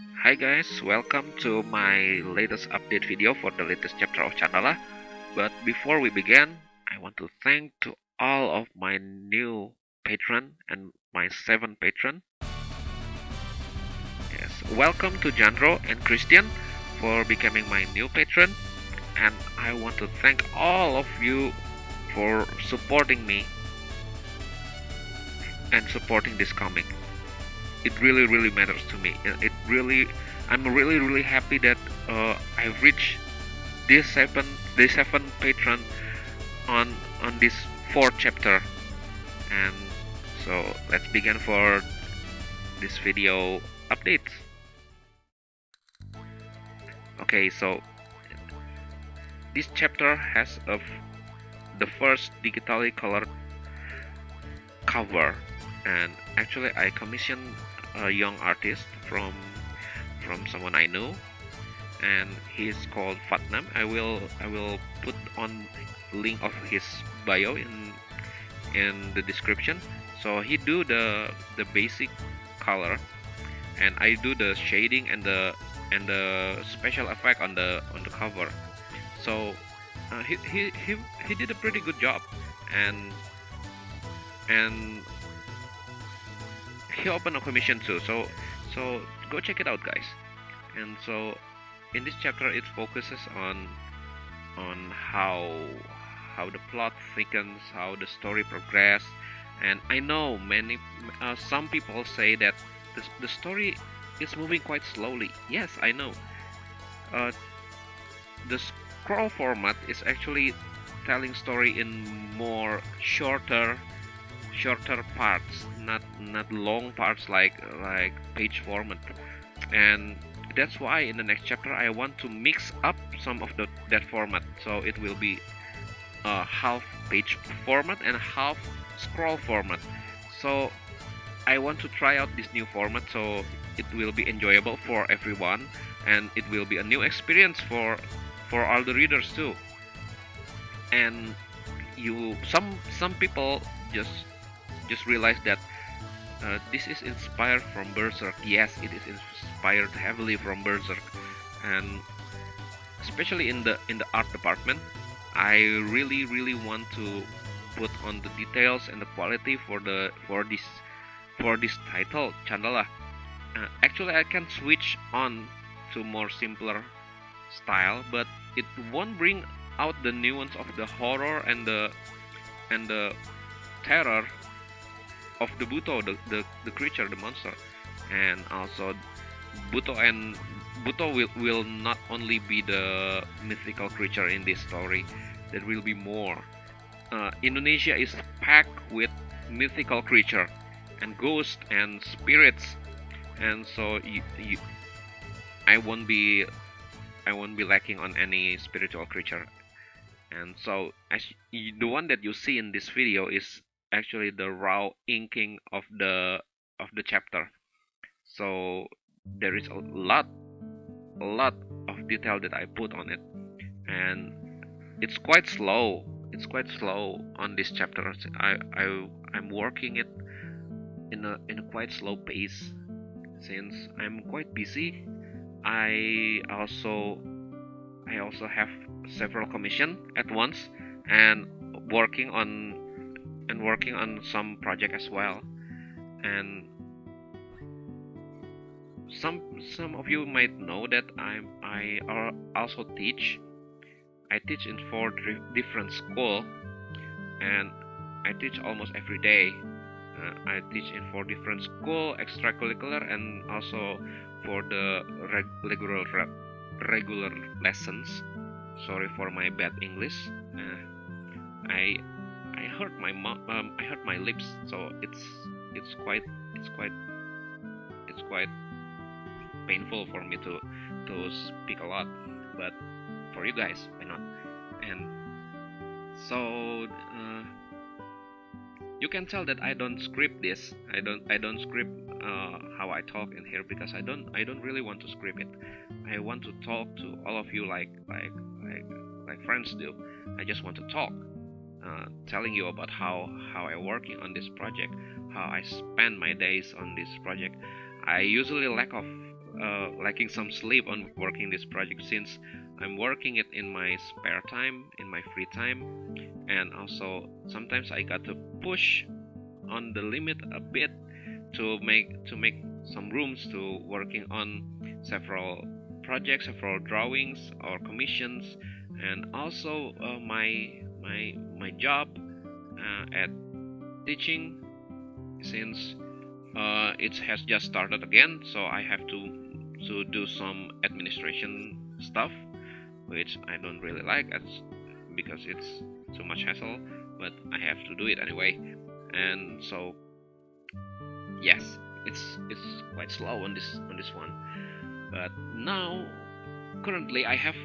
Hi guys, welcome to my latest update video for the latest chapter of Candala. But before we begin, I want to thank to all of my new patron and my 7 patron. Yes, welcome to JANDRO and KRYSTIAN for becoming my new patron, and I want to thank all of you for supporting me and supporting this comic. It really matters to me. I'm really happy that I've reached this seven patron on this fourth chapter. And so let's begin for this video updates. Okay, so this chapter has the first digitally colored cover, and actually I commissioned a young artist from someone I know, and he's called Fatnam. I will put on link of his bio in the description. So he do the basic color, and I do the shading and the special effect on the cover. So he did a pretty good job, and and he opened a commission too. So go check it out, guys. And so in this chapter, it focuses on how the plot thickens, how the story progresses. And I know some people say that the story is moving quite slowly. Yes, I know. Uh, the scroll format is actually telling story in more shorter parts, not long parts like page format. And that's why in the next chapter I want to mix up some of that format, so it will be a half page format and half scroll format. So I want to try out this new format, so it will be enjoyable for everyone, and it will be a new experience for all the readers too. And some people just realize that this is inspired from Berserk. Yes, it is inspired heavily from Berserk, and especially in the art department, I really want to put on the details and the quality for this title, Candala. Actually, I can switch on to more simpler style, but it won't bring out the nuance of the horror and the terror of the Buto, the creature, the monster. And also Buto and Buto will not only be the mythical creature in this story. There will be more. Indonesia is packed with mythical creature and ghosts and spirits, and so I won't be I won't be lacking on any spiritual creature. And so the one that you see in this video is actually the raw inking of the chapter. So there is a lot of detail that I put on it, and it's quite slow on this chapter. I'm working it in a quite slow pace since I'm quite busy. I also have several commission at once, and working on some project as well. And some of you might know that also teach. I teach in 4 different school, and I teach almost every day. I teach in 4 different school, extracurricular, and also for the regular lessons. Sorry for my bad English. I I hurt I hurt my lips, so it's quite it's quite it's quite painful for me to speak a lot. But for you guys, why not? And so you can tell that I don't script this. I don't script how I talk in here, because I don't really want to script it. I want to talk to all of you like friends do. I just want to talk, telling you about how I'm working on this project, how I spend my days on this project, I usually lacking some sleep on working this project, since I'm working it in my spare time, in my free time, and also sometimes I got to push on the limit a bit to make some rooms to working on several projects, several drawings or commissions, and also my job at teaching, since it has just started again, so I have to do some administration stuff, which I don't really like because it's too much hassle, but I have to do it anyway. And so yes, it's quite slow on this one. But now currently I have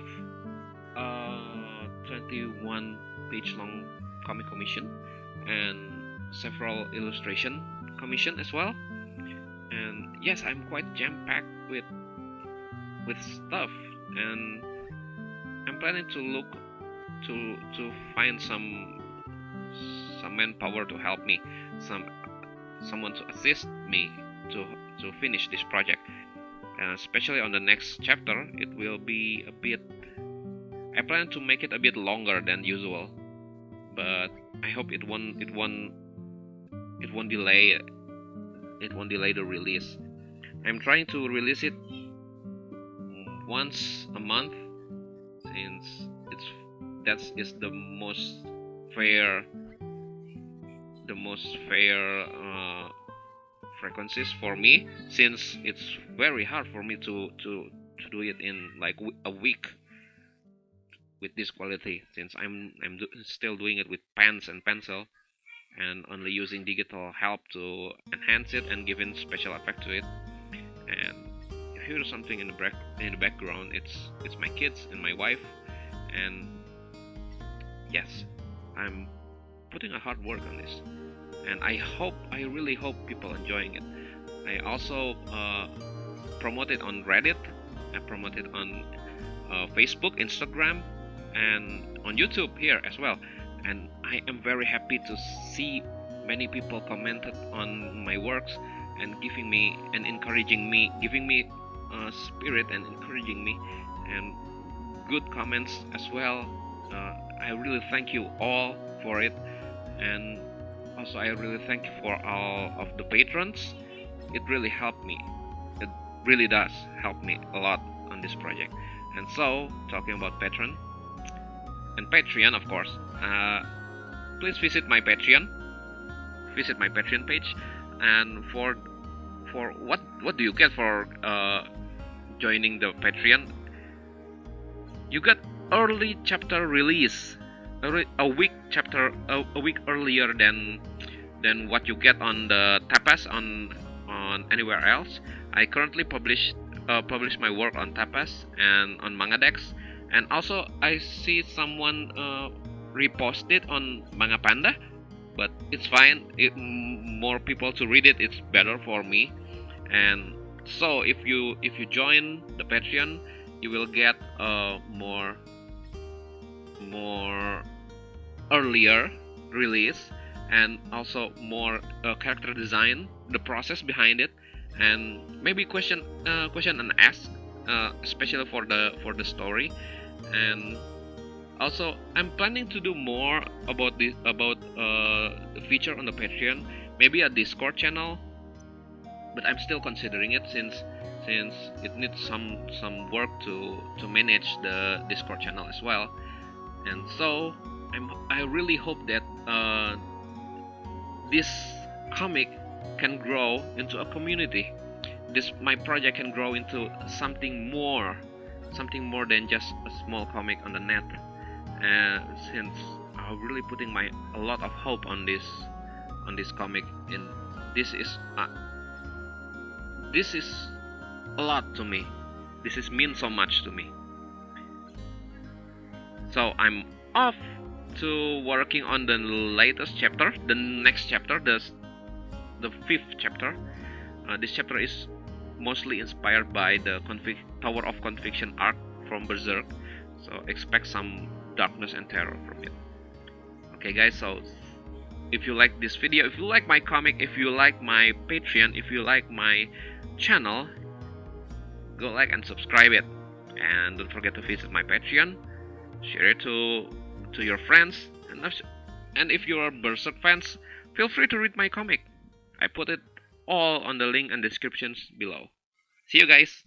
21 page long comic commission and several illustration commission as well. And yes, I'm quite jam-packed with stuff, and I'm planning to look to find some manpower to help me, someone to assist me to finish this project. Especially on the next chapter, it will be a bit. I plan to make it a bit longer than usual, but I hope it won't delay the release. I'm trying to release it once a month, since that is the most fair frequencies for me, since it's very hard for me to do it in like a week with this quality, since I'm still doing it with pens and pencil and only using digital help to enhance it and giving special effect to it. And if you hear something in the background, it's my kids and my wife. And yes, I'm putting a hard work on this, and I really hope people enjoying it. I also promote it on Reddit, I promote it on Facebook, Instagram, and on YouTube here as well. And I am very happy to see many people commented on my works and giving me and encouraging me, giving me spirit and encouraging me, and good comments as well. I really thank you all for it, and also I really thank you for all of the patrons. It really helped me. It really does help me a lot on this project. And so, talking about Patreon and Patreon, of course, please visit my Patreon. Visit my Patreon page, and for what do you get for joining the Patreon? You get early chapter release, a week earlier than what you get on the Tapas on anywhere else. I currently publish my work on Tapas and on Mangadex, and also I see someone reposted on Manga Panda, but it's fine. More people to read it, it's better for me. And so if you join the Patreon, you will get more earlier release, and also more character design, the process behind it, and maybe question and ask, especially for the story. And also I'm planning to do more about the feature on the Patreon, maybe a Discord channel, but I'm still considering it, since it needs some work to manage the Discord channel as well. And so I really hope that this comic can grow into a community. My project can grow into something more than just a small comic on the net. Since I'm really putting a lot of hope on this comic, and this is a lot to me. This means so much to me. So I'm off to working on the latest chapter, the next chapter, the 5th chapter. This chapter is mostly inspired by the Tower of Conviction arc from Berserk, so expect some darkness and terror from it. Okay guys, so if you like this video, if you like my comic, if you like my Patreon, if you like my channel, go like and subscribe it. And don't forget to visit my Patreon, share it to your friends, and if you are Berserk fans, feel free to read my comic. I put it all on the link and descriptions below. See you guys.